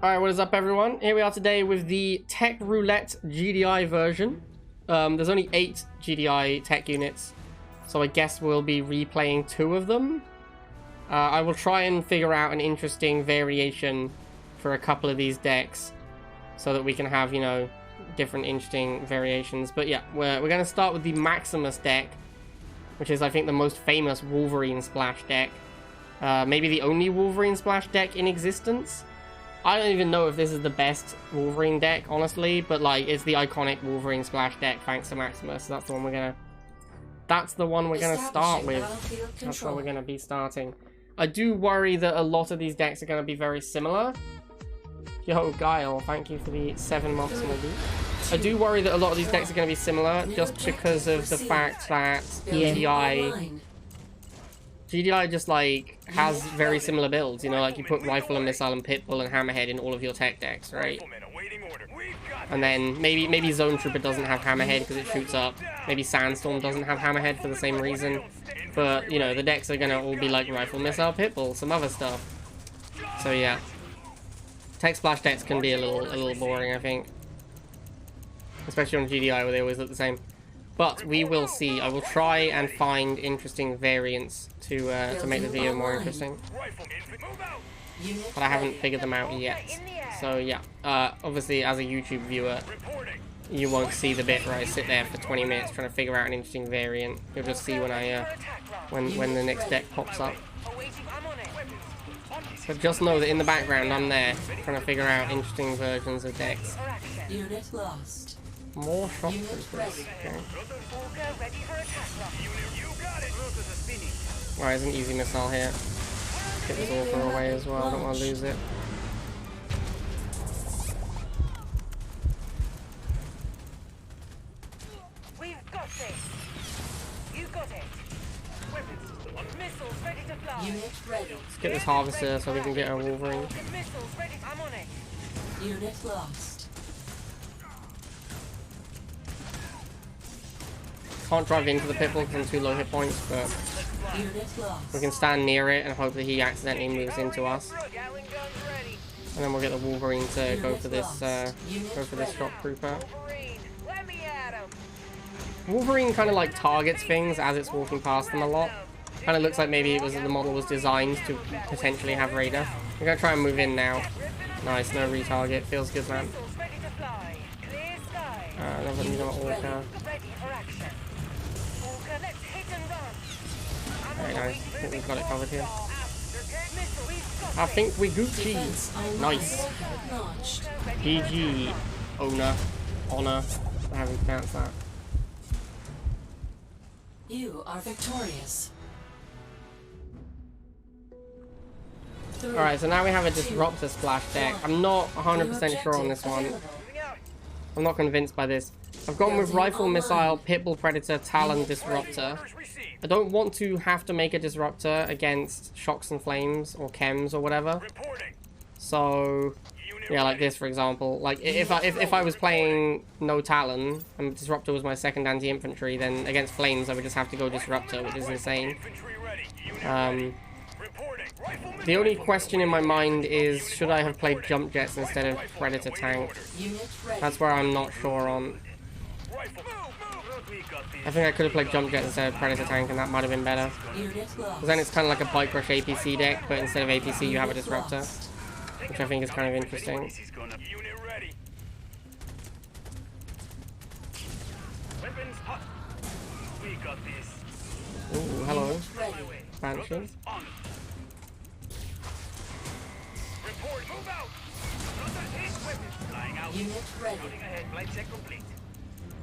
Alright, what is up everyone? Here we are today with the Tech Roulette GDI version. There's only 8 GDI tech units, so I guess we'll be replaying 2 of them. I will try and figure out an interesting variation for a couple of these decks, so that we can have, you know, different interesting variations. But yeah, we're going to start with the Maximus deck, which is I think the most famous Wolverine Splash deck. Maybe the only Wolverine Splash deck in existence. I don't even know if this is the best Wolverine deck, honestly, but like it's the iconic Wolverine Splash deck thanks to Maximus. That's the one we're gonna start with. That's where we're gonna be starting. I do worry that a lot of these decks are gonna be very similar. Yo, Guile, thank you for the 7 months maybe. I do worry that a lot of these decks are gonna be similar just because of the fact that GDI just like has very similar builds, you know, like you put Rifle and Missile and Pitbull and Hammerhead in all of your tech decks, right? And then maybe Zone Trooper doesn't have Hammerhead because it shoots up. Maybe Sandstorm doesn't have Hammerhead for the same reason. But, you know, the decks are gonna all be like Rifle, Missile, Pitbull, some other stuff. So yeah. Tech Splash decks can be a little boring, I think. Especially on GDI where they always look the same. But we will see. I will try and find interesting variants to make the video more interesting. But I haven't figured them out yet. So yeah, obviously as a YouTube viewer, you won't see the bit where I sit there for 20 minutes trying to figure out an interesting variant. You'll just see when I when the next deck pops up. But just know that in the background I'm there trying to figure out interesting versions of decks. Unit lost. More shock troopers. Okay. Alright, there's an easy missile here. Get this author away as well, I don't want to lose it. We've got this. You got it. Missiles ready to fly. Unit ready. Let's get this harvester so we can get our Wolverine. Missiles ready. I'm on it. Unit lost. Can't drive into the Pitbull because I'm too low hit points, but we can stand near it and hope that he accidentally moves into us. And then we'll get the Wolverine to go for this shock trooper. Wolverine kind of like targets things as it's walking past them a lot. Kind of looks like maybe it was the model was designed to potentially have radar. We're gonna try and move in now. Nice, no retarget. Feels good, man. Another Orca. Very nice. I think we've got it covered here. I think we Gucci. Nice. GG. Honor. I haven't pronounced that. You are victorious. Alright, so now we have a Disruptor Splash deck. I'm not 100% sure on this one. I'm not convinced by this. I've gone with Rifle, Missile, Pitbull, Predator, Talon, Disruptor. I don't want to have to make a Disruptor against Shocks and Flames or Chems or whatever. So, yeah, like this for example. Like if I was playing no Talon and Disruptor was my second anti-infantry, then against Flames I would just have to go Disruptor, which is insane. The only question in my mind is, should I have played Jump Jets instead of Predator Tank? That's where I'm not sure on. I think I could have played Jump Jets instead of Predator Tank, and that might have been better. Because then it's kind of like a Bike Rush APC deck, but instead of APC you have a Disruptor, which I think is kind of interesting. Ooh, hello. Banshee.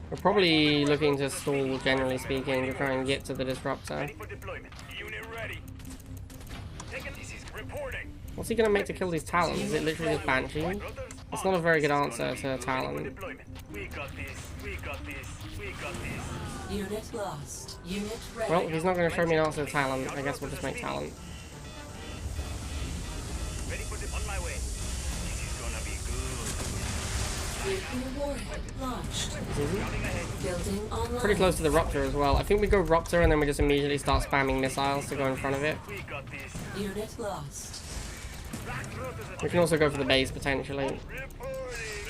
We're probably looking to stall, generally speaking, to try and get to the Disruptor. What's he going to make to kill these Talons? Is it literally just Banshee? That's not a very good answer to Talon. Well, if he's not going to show me an answer to Talon, I guess we'll just make Talon. Pretty close to the Rupture as well. I think we go Rupture and then we just immediately start spamming missiles to go in front of it. Unit lost. We can also go for the base potentially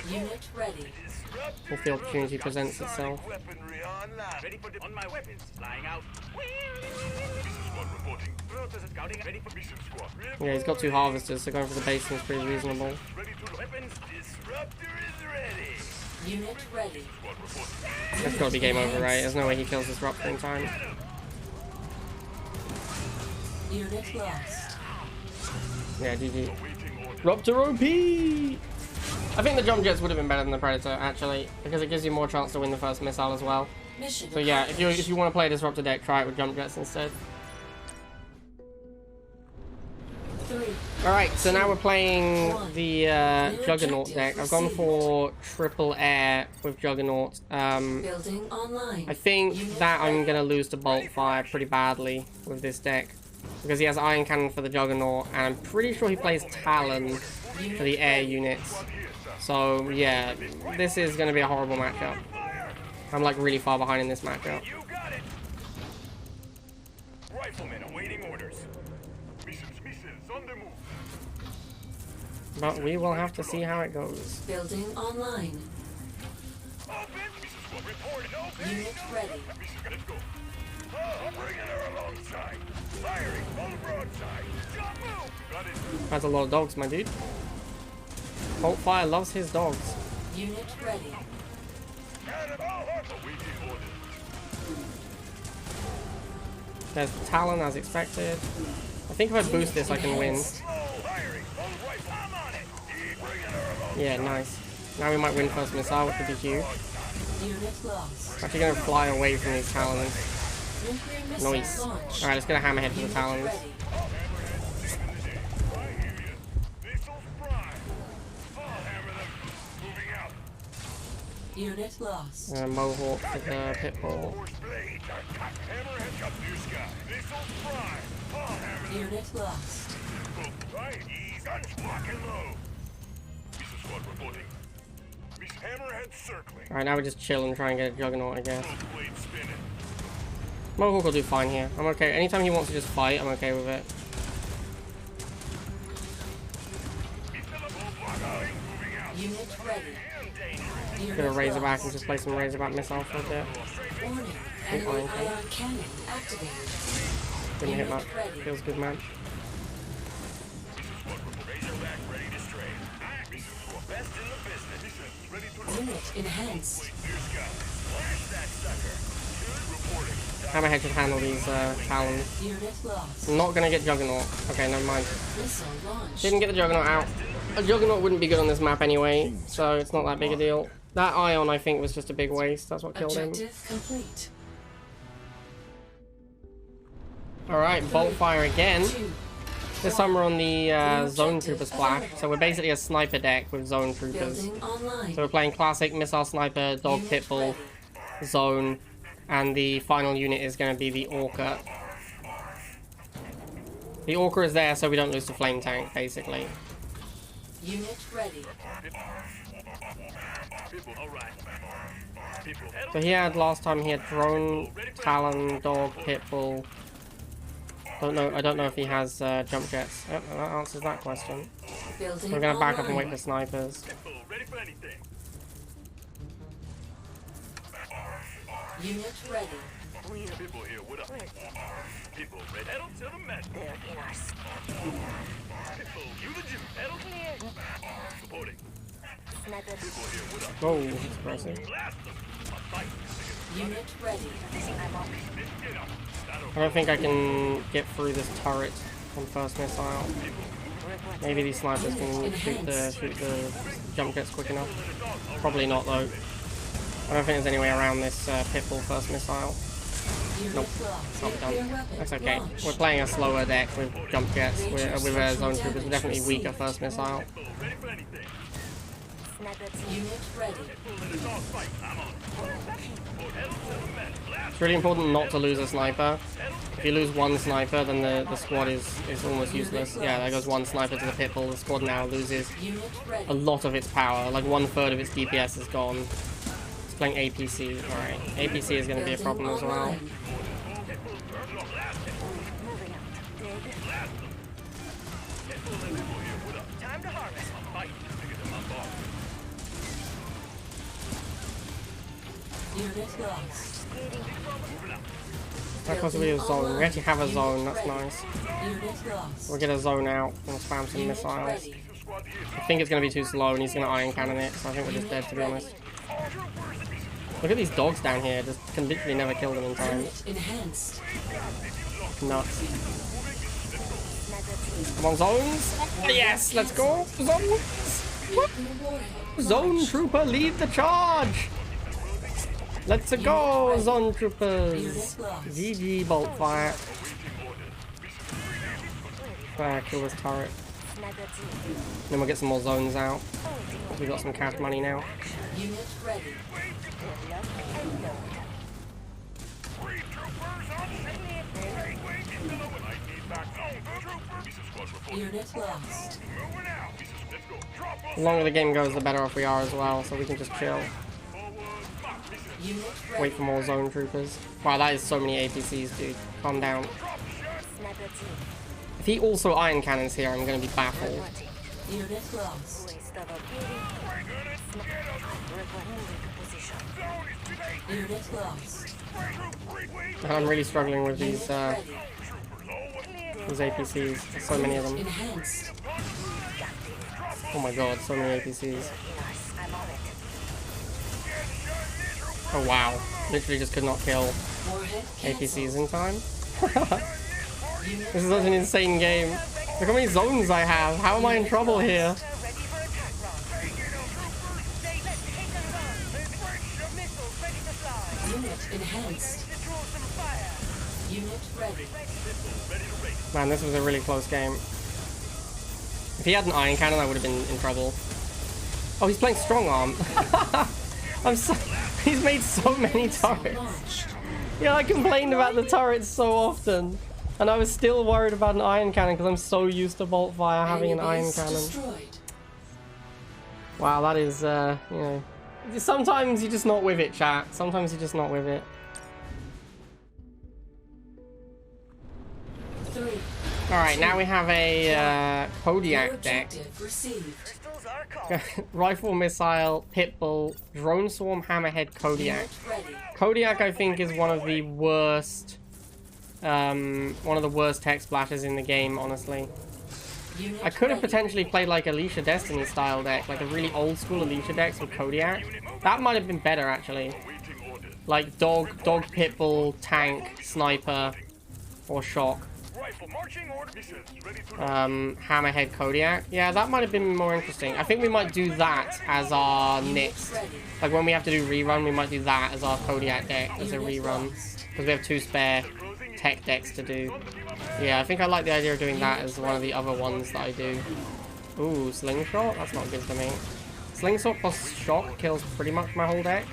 Unit ready. if the opportunity presents itself. Ready for on my weapons. Flying out. Yeah, he's got 2 harvesters, so going for the base seems pretty reasonable. Weapons. Disruptor is ready. Unit ready. That's gotta be game over, right? There's no way he kills this Disruptor in time. Unit lost. Yeah, GG. Raptor OP! I think the jump jets would have been better than the Predator, actually, because it gives you more chance to win the first missile as well. Mission So yeah, if you want to play a Disruptor deck, try it with jump jets instead. 3. Alright, so now we're playing the Juggernaut deck. I've gone for triple air with Juggernaut. Building online. I think that I'm going to lose to Bolt Fire pretty badly with this deck. Because he has Iron Cannon for the Juggernaut, and I'm pretty sure he plays Talon for the air units. So yeah, this is going to be a horrible matchup. I'm like really far behind in this matchup. You got it. Riflemen awaiting orders. Missions on the move. But we will have to see how it goes. Building online. Open. Report. Open. Unit ready. Let's go. I'm bringing her alongside. Firing full broadside. Jump move. Got it. That's a lot of dogs, my dude. Bolt Fire loves his dogs. Unit ready. There's Talon as expected. I think if I boost this, I can win. Yeah, nice. Now we might win first missile, which would be huge. Unit lost. Actually gonna fly away from these Talons. Nuclear missile Nice. launched. Alright, let's get a hammerhead for the Unit Talons. ready. Unit lost. Mohawk for the Pitbull. Unit lost. Alright, now we just chill and try and get a Juggernaut, I guess. Mohawk will do fine here. I'm okay. Anytime he wants to just fight, I'm okay with it. Unit ready. Unit Gonna Razorback and lost. just play some Razorback missile for a bit. Warning. Fine, Enemy okay. ion cannon activated. Didn't hit Unit much. ready. Feels good, man. Unit enhanced. Hammerhead should handle these Talons. Unit lost. I'm not gonna get Juggernaut. Okay, never mind. Missile launched. Didn't get the Juggernaut out. A Juggernaut wouldn't be good on this map anyway, so it's not that big a deal. That Ion, I think, was just a big waste. That's what killed him. Objective complete. Alright, Bolt Fire again. 2. This time we're on the Zone Trooper Splash. So we're basically a sniper deck with Zone Troopers. Building online. So we're playing classic Missile Sniper, Dog Unit Pitbull, ready. Zone, and the final unit is going to be the Orca. The Orca is there so we don't lose the Flame Tank, basically. Unit ready. So he had, last time he had Drone, Talon, Dog, Pitbull. I don't know if he has jump jets. Yep, that answers that question. Building We're going to back up and wait online. for snipers. Ready for anything. Unit ready. People here, what up? People ready. Pedal to the metal. People, you the Jew. Pedal here. Supporting. People here, what up? Oh, that's impressive. Blast them. A fight. Unit ready. Get up. I don't think I can get through this turret on first missile. Maybe these snipers can shoot the jump jets quick enough. Probably not though. I don't think there's any way around this Pitbull first missile. Unit Nope, lost. not done. Nuclear weapon That's okay. launched. We're playing a slower deck with jump jets. With Zone Troopers, we're definitely weaker first missile. Ready for anything. Unit ready. It's really important not to lose a sniper. If you lose one sniper, then the squad is almost useless. Yeah, there goes one sniper to the Pitbull. The squad now loses Unit ready. a lot of its power. Like 1/3 of its DPS is gone. It's playing APC. Alright, APC is going to be a problem as well. Online. Unit lost. That possibly a zone. We actually have a zone, that's nice. Unit lost. We'll get a zone out and spam some Unit missiles. ready. I think it's going to be too slow and he's going to iron cannon it, so I think we're just dead to be honest. Look at these dogs down here, just can literally never kill them in time. Unit enhanced. Nuts. Come on, zones! Oh, yes, let's go! Zones! Zone trooper, lead the charge! Let's go, zone troopers! GG bolt fire. Kill this turret. Then we'll get some more zones out. We got some cash money now. Unit ready. Unit lost. The longer the game goes, the better off we are as well, so we can just chill. Unit ready. Wait for more zone troopers. Wow, that is so many APCs, dude. Calm down. If he also iron cannons here, I'm gonna be baffled. Unit lost. Unit lost. I'm really struggling with these APCs. There's so many of them. Enhanced. Oh my god, so many APCs. Oh wow. Literally just could not kill Warhead APCs cancelled. in time. This is such an insane game. Look how many zones I have. How am I in trouble here? Unit enhanced. Unit ready. Man, this was a really close game. If he had an iron cannon, I would have been in trouble. Oh, he's playing strong arm. He's made so many turrets. Launched. Yeah, I complained about the turrets so often. And I was still worried about an iron cannon because I'm so used to bolt fire having an iron Base cannon. destroyed. Wow, that is, you know. Sometimes you're just not with it, chat. Sometimes you're just not with it. 3. Alright, now we have a Kodiak deck. Objective received. Rifle, missile, pitbull, drone swarm, hammerhead, Kodiak. Unit ready. Kodiak, I think, is one of the worst tech splashes in the game, honestly. Unit I could have ready. potentially played like Alicia Destiny style deck, like a really old school Alicia decks with Kodiak. That might have been better, actually. Like dog, pitbull, tank, sniper, or shock. Hammerhead, Kodiak. Yeah, that might have been more interesting. I think we might do that as our next. Like when we have to do rerun, we might do that as our Kodiak deck as a rerun. Because we have 2 spare tech decks to do. Yeah, I think I like the idea of doing that as one of the other ones that I do. Ooh, slingshot? That's not good for me. Slingshot plus shock kills pretty much my whole deck.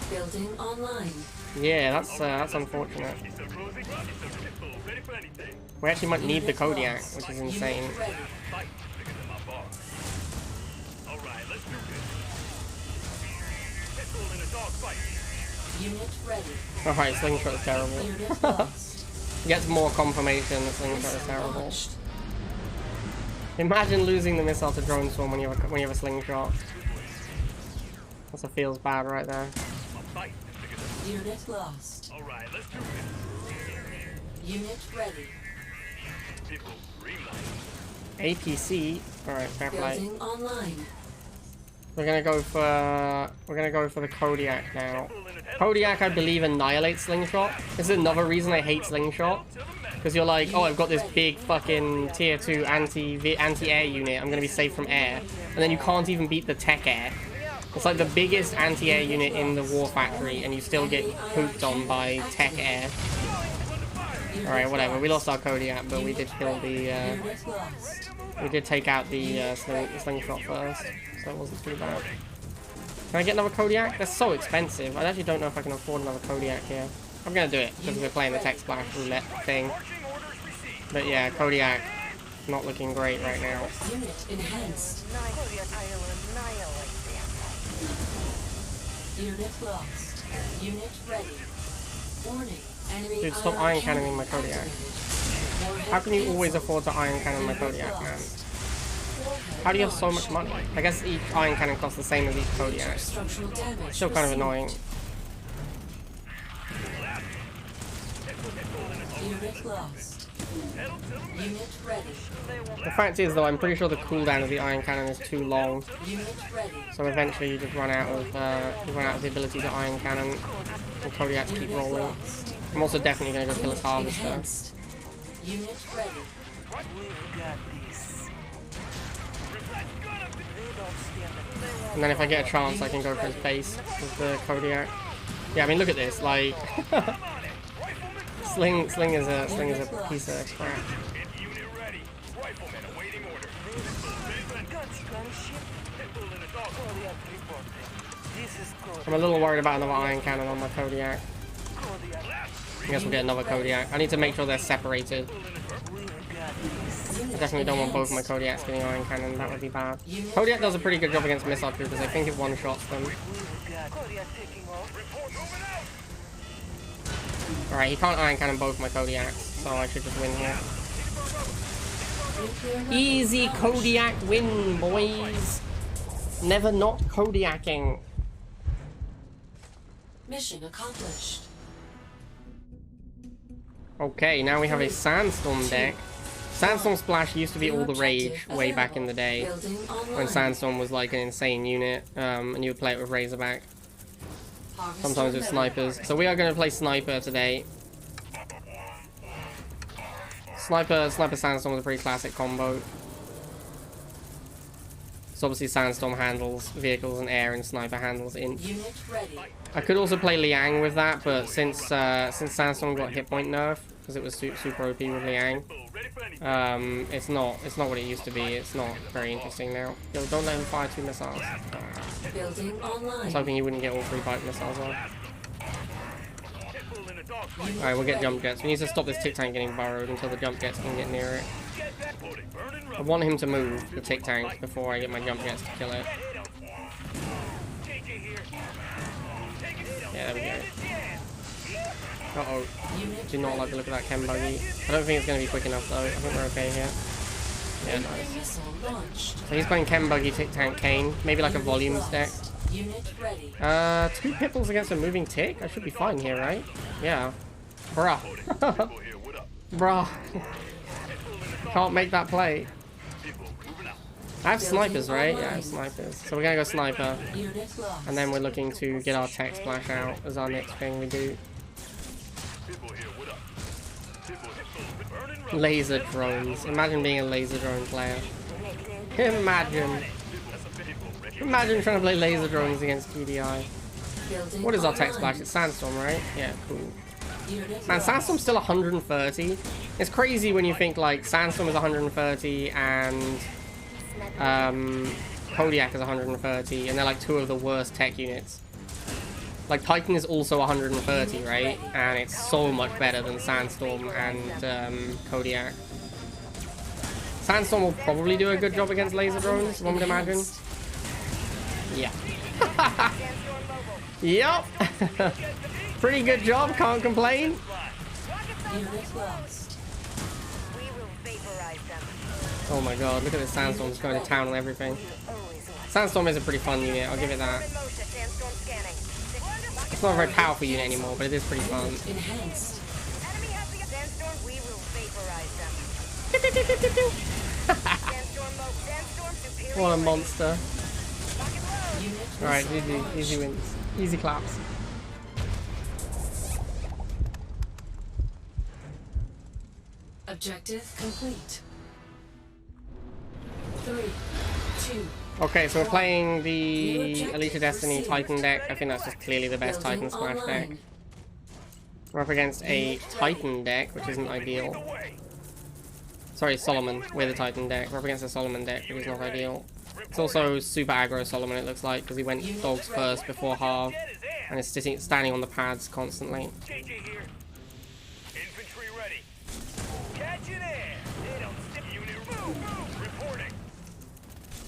Building online. Yeah, that's unfortunate. We actually might need the Kodiak, which is insane. Unit ready. Unit ready. Alright, slingshot is terrible. Unit lost. Gets more confirmation that slingshot is terrible. Launched. Imagine losing the missile to drone swarm when you have a slingshot. That feels bad right there. Unit lost. Unit ready. APC. Alright, fair play. Building online. We're gonna go for the Kodiak now. Kodiak, I believe, annihilates slingshot. This is another reason I hate slingshot. Because you're like, oh, I've got this big fucking tier 2 anti-air unit. I'm gonna be safe from air. And then you can't even beat the tech air. It's like the biggest anti-air unit in the War Factory, and you still get pooped on by tech air. Alright, whatever. We lost our Kodiak, but we did kill the, Unit lost. we did take out the slingshot first, so it wasn't too bad. Can I get another Kodiak? They're so expensive. I actually don't know if I can afford another Kodiak here. I'm gonna do it, because we're playing the tech splash roulette thing. But yeah, Kodiak, not looking great right now. Unit enhanced. Unit lost. Unit ready. Warning. Enemy Dude, stop iron cannoning my Kodiak. Warhead How can you always cancelled. afford to iron cannon my Kodiak, man? How do you have so much money? I guess each iron cannon costs the same as each Kodiak. Structural damage Still kind of received. annoying. Unit lost. Unit ready. The fact is, though, I'm pretty sure the cooldown of the iron cannon is too long, Unit ready. so eventually you just run out of the ability to iron cannon, and Kodiaks keep Unit rolling. lost. I'm also definitely going to go kill his Unit harvester. enhanced. Unit ready. We've got this. And then if I get a chance, I can go for his base with the Kodiak. Yeah, I mean, look at this. Like, Sling is a piece of crap. Unit ready. Rifleman awaiting order. Guns, gunship. Pitbull in a dog. Kodiak reporting. This is I'm a little worried about another iron cannon on my Kodiak. Kodiak. I guess we'll get another Kodiak. I need to make sure they're separated. We've got this. I definitely don't want both my Kodiaks getting iron cannon. That would be bad. Kodiak does a pretty good job against missile troopers. I think it one-shots them. We've got Kodiak taking off. Report moving out. Alright, he can't iron cannon both my Kodiaks, so I should just win here. Nuclear Easy weapons Kodiak win, boys. Never not Kodiaking. Mission accomplished. Okay, now we have a Sandstorm deck. Sandstorm Splash used to be all the rage way back in the day, Building online. when Sandstorm was like an insane unit, and you would play it with Razorback, Harvester sometimes with ready. snipers. So we are going to play Sniper today. Sniper Sandstorm is a pretty classic combo. So obviously Sandstorm handles vehicles and air, and Sniper handles int. Unit ready. I could also play Liang with that, but since Sandstorm got hit point nerf, because it was super OP with Liang, Ready for anything. it's not what it used to be. It's not very interesting now. Yo, don't let him fire 2 missiles. Building I was online. hoping he wouldn't get all 3 bite missiles off. Pitbull in a dog. Alright, we'll get jump jets. We need to stop this Tic Tank getting burrowed until the jump jets can get near it. Reporting. Burning I rubber. want him to move, the Tic Tank, before I get my jump jets to kill it. JJ here. Yeah, there we go. Uh-oh. Unit Do not like the look of that Chem buggy. I don't think it's going to be quick enough, though. I think we're okay here. Yeah, nice. missile launched. So he's playing Chem buggy, Tic Tank, Kane. Maybe like a volumes deck. Unit ready. 2 Pitbulls against a moving Tick? I should be fine here, right? Yeah. Bruh. Pitbull here. What up? Bruh. Can't make that play. Pitbull moving out. I have snipers, right? Yeah, I have snipers. So we're gonna go sniper. Unit lost. And then we're looking to get our tech splash out as our next thing we do. Pitbull here. What up? Pitbull. Burning rubber. Laser drones. Imagine being a laser drone player. Imagine. Imagine trying to play laser drones against GDI. Building What is our tech online. splash? It's Sandstorm, right? Yeah, cool. Unit Man, lost. Sandstorm's still 130. It's crazy when you think like Sandstorm is 130 and Kodiak is 130, and they're like 2 of the worst tech units. Like Titan is also 130, right? And it's so much better than Sandstorm and Kodiak. Sandstorm will probably do a good job against laser drones, one would imagine. Yeah. Yep. Pretty good job, can't complain. Unit lost. We will vaporize them. Oh my god, look at this Sandstorm just going to town on everything. Always on. Sandstorm is a pretty fun unit, I'll give it that. In motion, sandstorm scanning. It's not a very powerful unit anymore, but it is pretty fun. Unit enhanced. Enemy has the sandstorm. We will vaporize them. Sandstorm mode. Sandstorm superior. What a monster. Lock and load. Unit Alright, missile easy, easy launched. wins. Easy claps. Objective complete. 3, 2, Okay, so we're playing the Elite of Destiny Titan deck. I think that's just clearly the best building Titan Smash deck. online. We're up against a Titan deck, which isn't ideal. Sorry, Solomon. We're the Titan deck. We're up against a Solomon deck, which is not ideal. It's also super aggro Solomon, it looks like, because he went dogs first before half, and is standing on the pads constantly. JJ here. Infantry ready. Catch it there. They don't stick. Unit move. Reporting.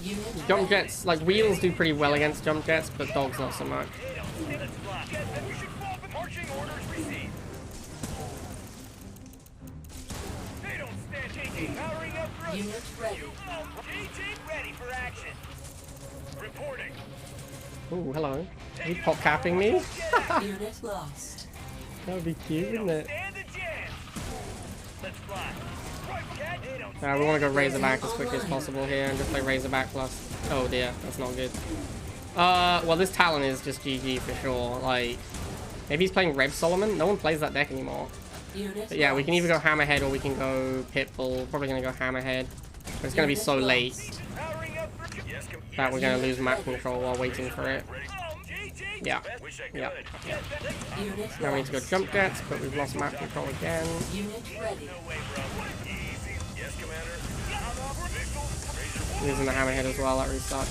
Unit Jump ready. jets, like wheels do pretty well against jump jets, but dogs not so much. They don't stick. Let's fly. We should fall. Marching orders received. They don't stand. JJ powering up. Growth. Unit ready. JJ ready for action. Reporting. Ooh, hello. Are you pop capping me? Unit lost. That would be cute, wouldn't it? Stand the jam. We want to go Razorback as quickly as possible here and just play Razorback plus. Oh dear, that's not good. Well, this Talon is just GG for sure. Like, maybe he's playing Reb Solomon. No one plays that deck anymore. But yeah, we can either go Hammerhead or we can go Pitbull. Probably gonna go Hammerhead. But it's gonna be so late that we're gonna lose map control while waiting for it. Yeah. Yeah. Now we need to go jump jets, but we've lost map control again. Losing the Hammerhead as well, that really sucks.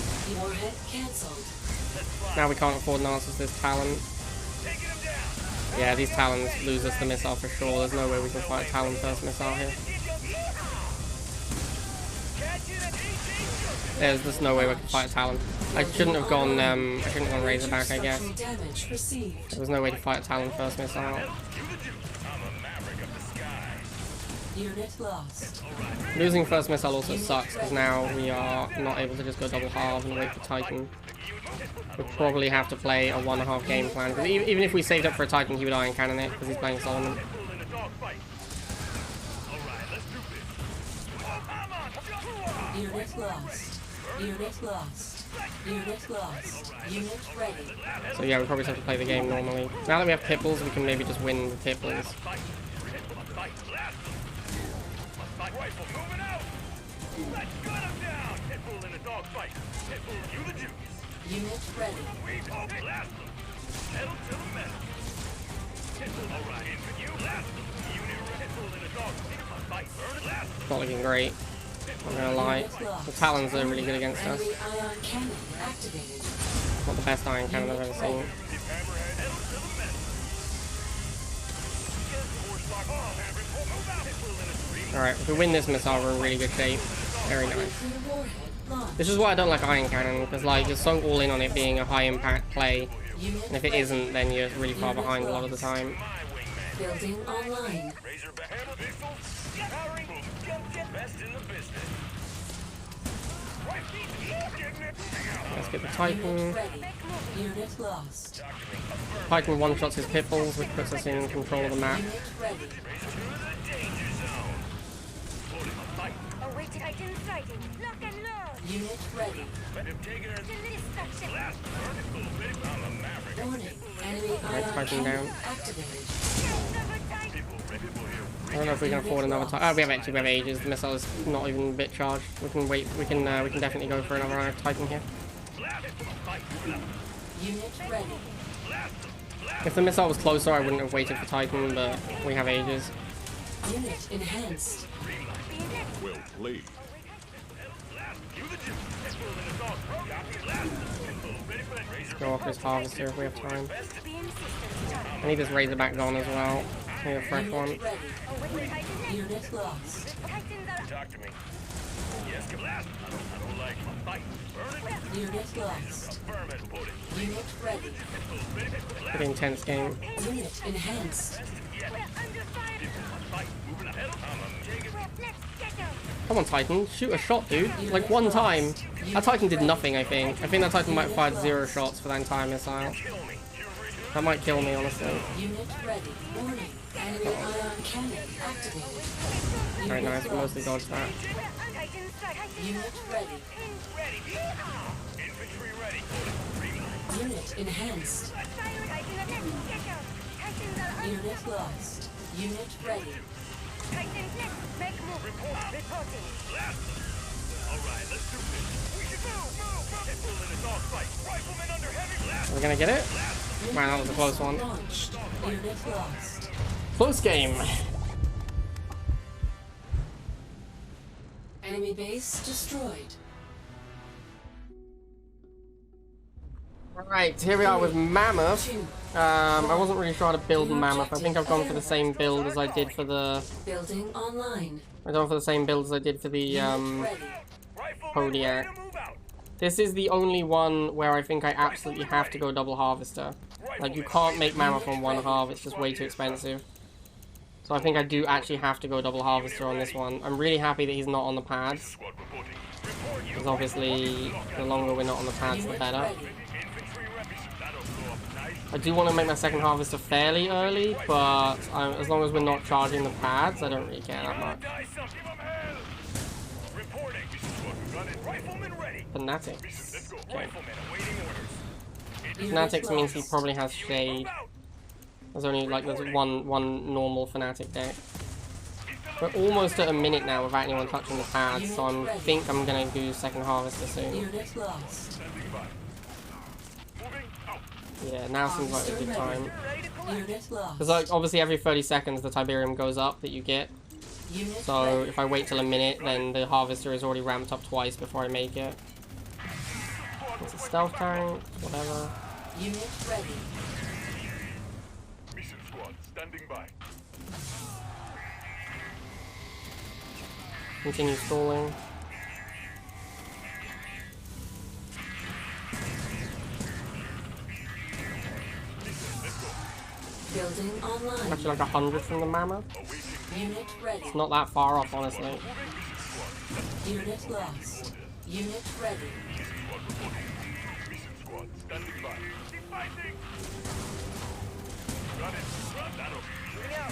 Now we can't afford Narcissus this Talon. Yeah, these Talons lose us the missile for sure. There's no way we can fight a Talon first missile here. There's just no way we can fight a Talon. I shouldn't have gone Razorback, I guess. There was no way to fight a Talon first missile. Losing first missile also sucks because now we are not able to just go double halve and wait for Titan. We'll probably have to play a 1.5 game plan. Because even if we saved up for a Titan, he would Iron Cannon it because he's playing Solomon. Unit lost. Unit lost. Unit lost. Unit ready. So yeah, we probably just have to play the game normally. Now that we have Pitbulls, we can maybe just win with Pitbulls. Unit ready. It's not looking great. I'm not gonna lie. The Talons are really good against us. Not the best Iron Cannon I've ever seen. Alright, if we win this missile, we're in really good shape. Very nice. This is why I don't like Iron Cannon, because like you're so all in on it being a high impact play, and if it isn't, then you're really far behind a lot of the time. Building online. Let's get the Titan. Unit lost. Titan one-shots his Pitbulls, which puts us in control of the map. Unit ready. Warning. Enemy Titan down. activated. I don't know if we can afford another Titan. Oh, we have ages. The missile is not even a bit charged. We can wait. We can definitely go for another Titan here. Unit ready. If the missile was closer, I wouldn't have waited for Titan, but we have ages. Unit enhanced. Well played. Go off this Harvester if we have time. I need this Razorback gone as well. I need a fresh one. Unit lost. Unit lost. Unit ready. Pretty intense game. Unit enhanced. Come on, Titan. Shoot a shot, dude. Like one time. That Titan did nothing, I think. I think that Titan might have fired 0 shots for that entire missile. That might kill me, honestly. Unit ready. Warning. Enemy ion cannon activated. Very nice. We mostly dodged that. Unit ready. Unit enhanced. Unit lost. Unit ready. We're gonna get it? Man, that was a close one. Launched. Unit lost. Close game. Enemy base destroyed. Alright, here we are with Mammoth. I wasn't really sure how to build Mammoth. I think I've gone for the same build as I did for the... Building online. I've gone for the same build as I did for the, Kodiak. This is the only one where I think I absolutely have to go double Harvester. Like, you can't make Mammoth on one half, it's just way too expensive. So I think I do actually have to go double Harvester on this one. I'm really happy that he's not on the pads. Because obviously, the longer we're not on the pads, the better. I do want to make my second Harvester fairly early, but as long as we're not charging the pads, I don't really care that much. Rifleman ready. Fanatics. Let's go. Okay. Rifleman awaiting orders. Fanatics means he probably has Shade. There's only like there's one normal Fanatic deck. We're almost at a minute now without anyone touching the pads, so I think I'm gonna do second harvester soon. Unit lost. Standing by. Moving out. Yeah, now seems like a good time. Ready to collect. Unit lost. Because like obviously every 30 seconds the Tiberium goes up that you get. Unit So ready. if I wait till a minute, then the harvester is already ramped up twice before I make it. It's a stealth tank, whatever. Unit ready. Mission squad standing by. Continue stalling. Building online. Actually like 100 from the Mammoth. Unit ready. It's not that far off, honestly. Unit lost. Unit ready. Mission squad standing by. Fighting. Run it. Run that up. Moving out.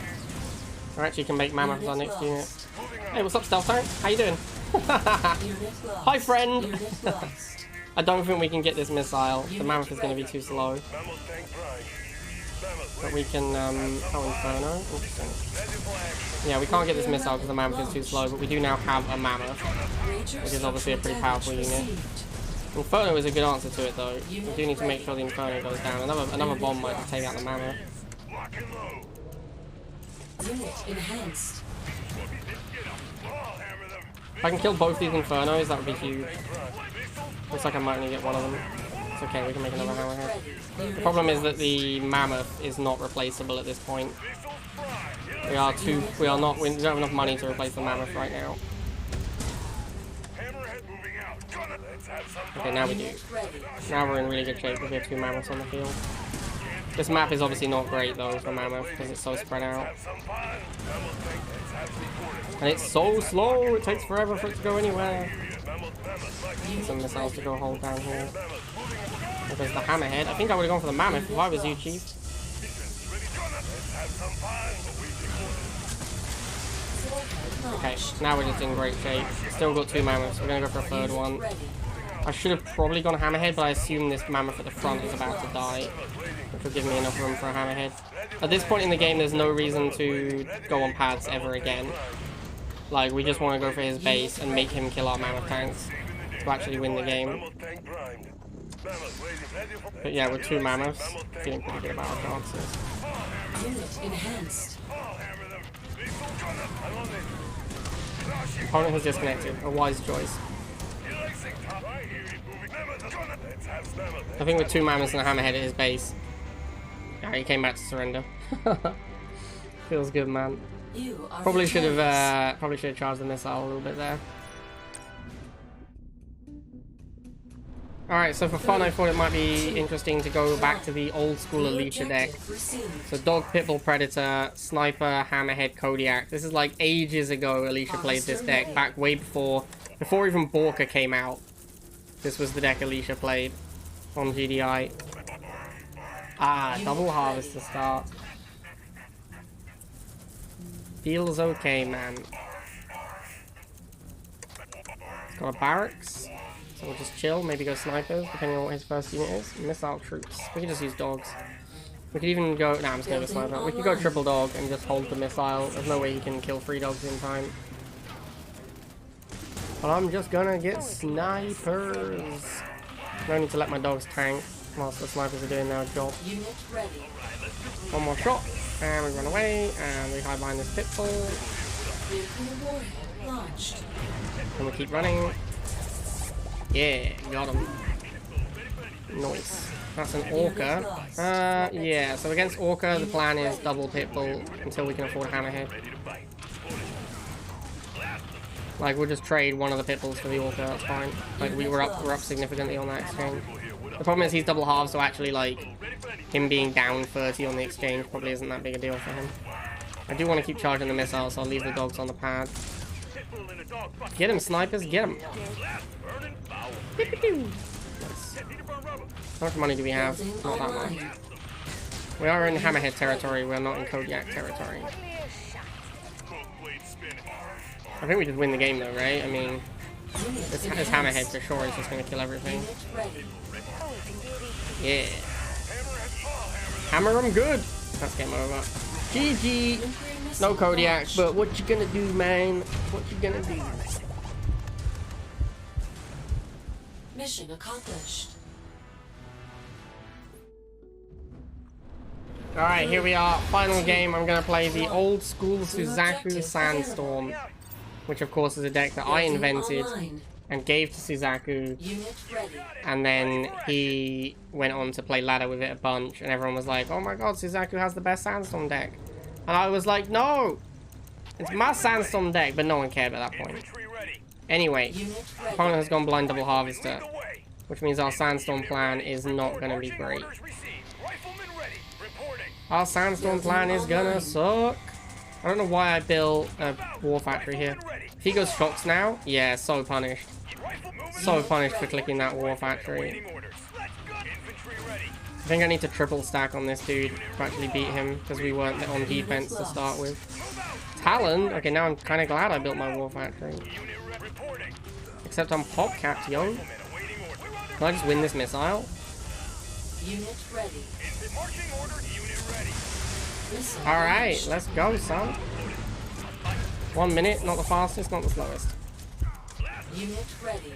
Alright, you can make Mammoth as our Unit next lost. unit. Moving out. Hey, what's up, stealth tank? How you doing? Unit lost. Hi, friend. Unit lost. I don't think we can get this missile. The Mammoth is going to be too slow. Mammoth tank prime. Mammoth But we can, oh, Inferno. Interesting. ready for action. Yeah, we can't get this missile because the Mammoth is too slow, but we do now have a Mammoth. Major Which is obviously a pretty powerful damage unit. received. Inferno is a good answer to it, though. We do need to make sure the Inferno goes down. Another bomb might take out the Mammoth. Lock and load. Unit enhanced. Get up. I'll hammer them. If I can kill both these Infernos, that would be huge. Looks like I might only get one of them. It's okay, we can make another Hammerhead. Ready. The problem is that the Mammoth is not replaceable at this point. We don't have enough money to replace the Mammoth right now. Hammerhead moving out. Let's have some Okay, now we do. Unit ready. Now we're in really good shape because we have two Mammoths on the field. This map is obviously not great though for Mammoth because it's so spread out. have some fun. Mammoth tank. Let's have some quarter. And it's so slow, it takes forever for it to go anywhere. Mammoth. Some missiles to go hold down here. There's the Hammerhead. I think I would have gone for the Mammoth if I was you, Chief. Okay, now we're just in great shape. Still got two Mammoths. We're gonna go for a third one. Ready. I should have probably gone Hammerhead, but I assume this Mammoth at the front is about to die, which will give me enough room for a Hammerhead. At this point in the game, there's no reason to go on pads ever again. Like, we just want to go for his base and make him kill our Mammoth tanks to actually win the game. But yeah, with two Mammoths, feeling pretty good about our chances. Unit enhanced. Opponent has disconnected. A wise choice. I think with two Mammoths and a Hammerhead at his base. Yeah, he came back to surrender. Feels good, man. You are Probably should victorious. have charged the missile a little bit there. Alright, so for fun I thought it might be interesting to go back to the old school New Alicia deck. objective received. So Dog, Pitbull, Predator, Sniper, Hammerhead, Kodiak. This is like ages ago Alicia played this deck, back way before even Borka came out. This was the deck Alicia played on GDI. Ah, double harvest to start. Feels okay, man. It's got a barracks. So we'll just chill, maybe go snipers, depending on what his first unit is. Missile troops. We can just use dogs. We could even go... Nah, I'm just gonna go sniper. We could go triple dog and just hold the missile. There's no way he can kill 3 dogs in time. But I'm just gonna get snipers. No need to let my dogs tank whilst the snipers are doing their job. Unit ready. One more shot, and we run away, and we hide behind this pitfall, Nuclear warhead launched. and we keep running. Yeah, got him. Nice. That's an Orca. Yeah, so against Orca, the plan is double Pitbull until we can afford a Hammerhead. Like, we'll just trade one of the Pitbulls for the Orca, that's fine. Like, we're up significantly on that exchange. The problem is he's double halved, so actually, like, him being down 30 on the exchange probably isn't that big a deal for him. I do want to keep charging the missiles, so I'll leave the dogs on the pad. Get him, snipers, get him. Nice. How much money do we have? Building Not that online. much. We are in Hammerhead territory, we're not in Kodiak territory. I think we just win the game though, right? I mean, This Hammerhead for sure is just gonna kill everything. Unit ready. Yeah. Hammer 'em good. That's game over. GG. Nuclear No missile Kodiak, launched. but what you gonna do, man? What you gonna do? Mission accomplished. Alright, here we are. Final game. I'm gonna play the old school Suzaku Sandstorm, which of course is a deck that I Building invented online. and gave to Suzaku, Unit ready. and then he went on to play ladder with it a bunch, and everyone was like, oh my god, Suzaku has the best Sandstorm deck. And I was like, no! It's my Sandstorm deck, but no one cared at that point. Anyway, Unit ready. opponent has gone Blind Double Harvester, which means our Sandstorm plan is not gonna be great. Our Sandstorm plan is gonna suck. I don't know why I built a War Factory here. If he goes Shocks now, yeah, so punished. So punished for clicking that War Factory. I think I need to triple stack on this dude to actually beat him, because we weren't on defense to start with. Talon? Okay, now I'm kind of glad I built my War Factory. Except I'm pop-capped, yo. Can I just win this missile? Unit ready. Missile Alright, launched. let's go, son. 1 minute, not the fastest, not the slowest. Unit ready.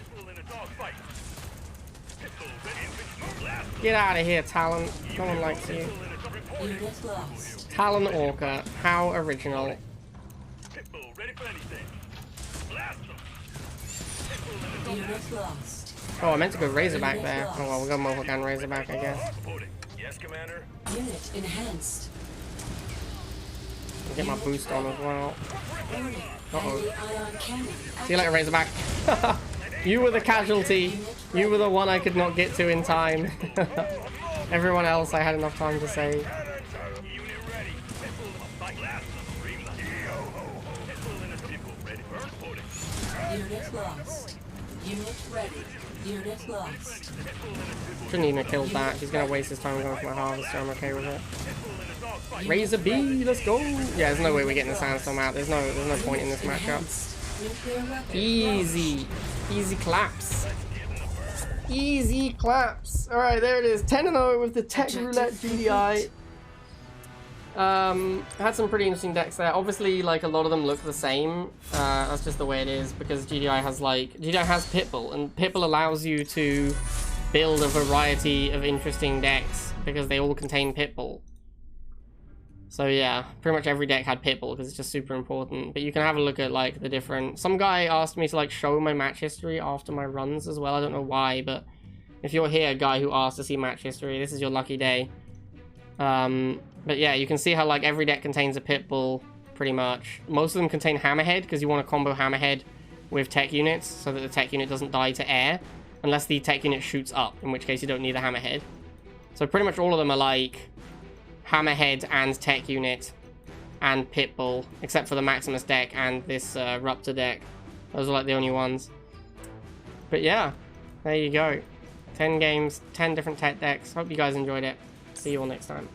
Get out of here, Talon. No one likes you. Unit lost. Talon Orca, how original. Unit lost. Oh, I meant to go Razorback there. Oh well, we'll go Mohogan Razorback, I guess. Yes, Commander. Unit enhanced. I'll get my boost on as well. Warning. Uh-oh. Anti-ion cannon. See you later, Razorback. You were the casualty. You were the one I could not get to in time. Everyone else I had enough time to save. Unit lost. Unit ready. Unit lost. Shouldn't even have killed that. He's gonna waste his time going for my harvester. I'm okay with it. Razor B, let's go. Yeah, there's no way we're getting the Sandstorm out. There's no point in this matchup. Enhanced. Nuclear weapon Easy. Easy claps. Easy claps. Alright, there it is. 10-0 with the Tech Roulette GDI. Had some pretty interesting decks there. Obviously, like, a lot of them look the same. That's just the way it is, because GDI has Pitbull, and Pitbull allows you to build a variety of interesting decks, because they all contain Pitbull. So yeah, pretty much every deck had Pitbull, because it's just super important. But you can have a look at, like, the different... Some guy asked me to, like, show my match history after my runs as well. I don't know why, but if you're here, guy who asked to see match history, this is your lucky day. But yeah, you can see how, like, every deck contains a Pitbull, pretty much. Most of them contain Hammerhead, because you want to combo Hammerhead with tech units, so that the tech unit doesn't die to air, unless the tech unit shoots up, in which case you don't need a Hammerhead. So pretty much all of them are, like, Hammerhead and tech unit and Pitbull, except for the Maximus deck and this Ruptor deck. Those are, like, the only ones. But yeah, there you go. 10 games, 10 different tech decks. Hope you guys enjoyed it. See you all next time.